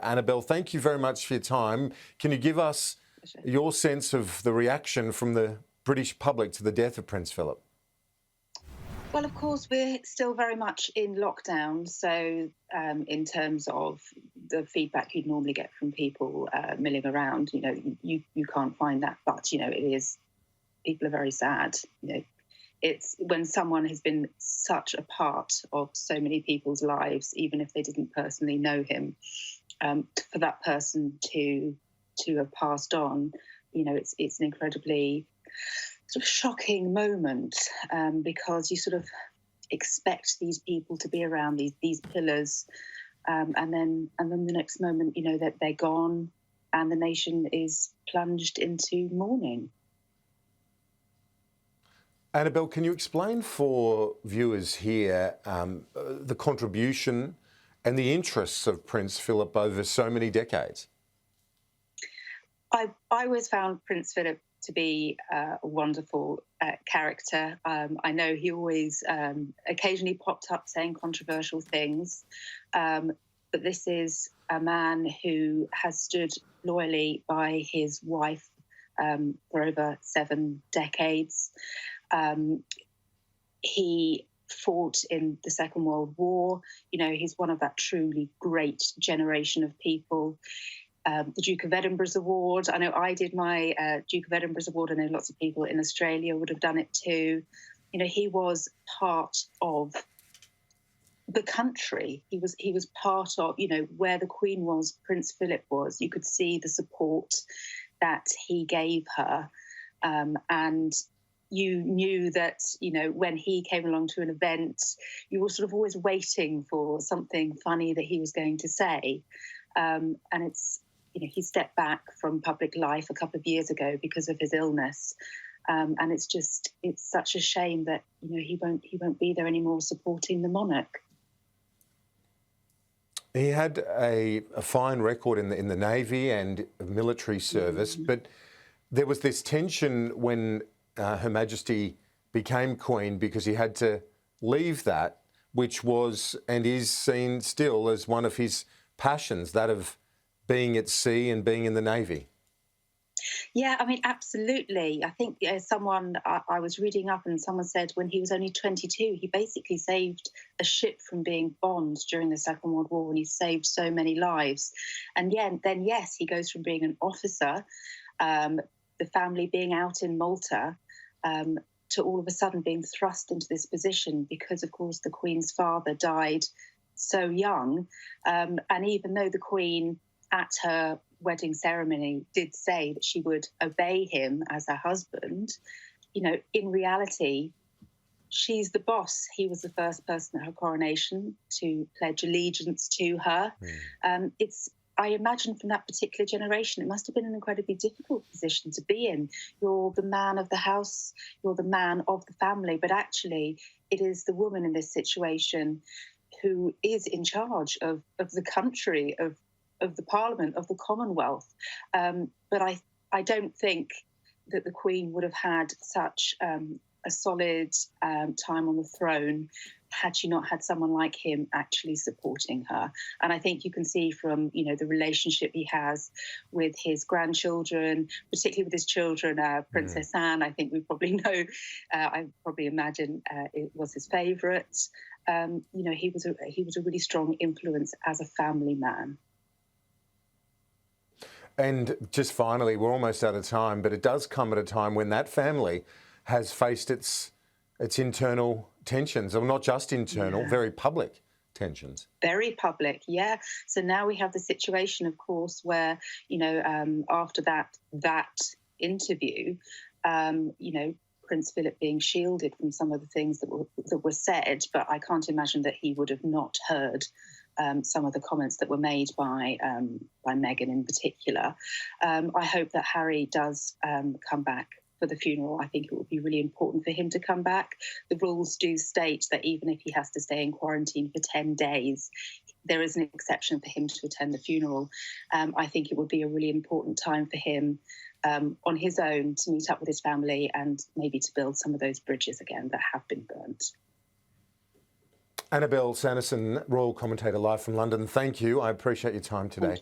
Annabelle, thank you very much for your time. Can you give us your sense of the reaction from the British public to the death of Prince Philip? Well, of course, we're still very much in lockdown. So in terms of the feedback you'd normally get from people milling around, you can't find that. But, people are very sad. It's when someone has been such a part of so many people's lives, even if they didn't personally know him, for that person to have passed on, it's an incredibly sort of shocking moment, because you sort of expect these people to be around, these pillars, and then the next moment, that they're gone, and the nation is plunged into mourning. Annabelle, can you explain for viewers here the contribution and the interests of Prince Philip over so many decades? I always found Prince Philip to be a wonderful character. I know he always occasionally popped up saying controversial things, but this is a man who has stood loyally by his wife for over 7 decades. He fought in the Second World War. He's one of that truly great generation of people. The Duke of Edinburgh's Award. I know I did my Duke of Edinburgh's Award. I know lots of people in Australia would have done it too. He was part of the country. He was part of, where the Queen was, Prince Philip was. You could see the support that he gave her. And you knew that, when he came along to an event, you were sort of always waiting for something funny that he was going to say. And it's, he stepped back from public life a couple of years ago because of his illness. And it's such a shame that, he won't be there anymore supporting the monarch. He had a fine record in the Navy and military service, but there was this tension when Her Majesty became Queen because he had to leave that, which was and is seen still as one of his passions, that of being at sea and being in the Navy. Yeah, absolutely. I think I was reading up and someone said when he was only 22, he basically saved a ship from being bombed during the Second World War, and he saved so many lives. And then, yes, he goes from being an officer, the family being out in Malta, to all of a sudden being thrust into this position because, of course, the Queen's father died so young. And even though the Queen at her wedding ceremony did say that she would obey him as her husband, in reality, she's the boss. He was the first person at her coronation to pledge allegiance to her. I imagine from that particular generation, it must have been an incredibly difficult position to be in. You're the man of the house, you're the man of the family, but actually it is the woman in this situation who is in charge of the country, of the Parliament, of the Commonwealth. But I don't think that the Queen would have had such a solid time on the throne had she not had someone like him actually supporting her. And I think you can see from, the relationship he has with his grandchildren, particularly with his children, Princess Anne, I think we probably know, I probably imagine it was his favourite. He was a really strong influence as a family man. And just finally, we're almost out of time, but it does come at a time when that family has faced its internal tensions, or not just internal, very public tensions. Very public, yeah. So now we have the situation, of course, where, after that interview, Prince Philip being shielded from some of the things that were said, but I can't imagine that he would have not heard some of the comments that were made by Meghan in particular. I hope that Harry does come back for the funeral. I think it would be really important for him to come back. The rules do state that even if he has to stay in quarantine for 10 days, there is an exception for him to attend the funeral. I think it would be a really important time for him on his own to meet up with his family and maybe to build some of those bridges again that have been burnt. Annabelle Sanderson, Royal Commentator, live from London. Thank you. I appreciate your time today.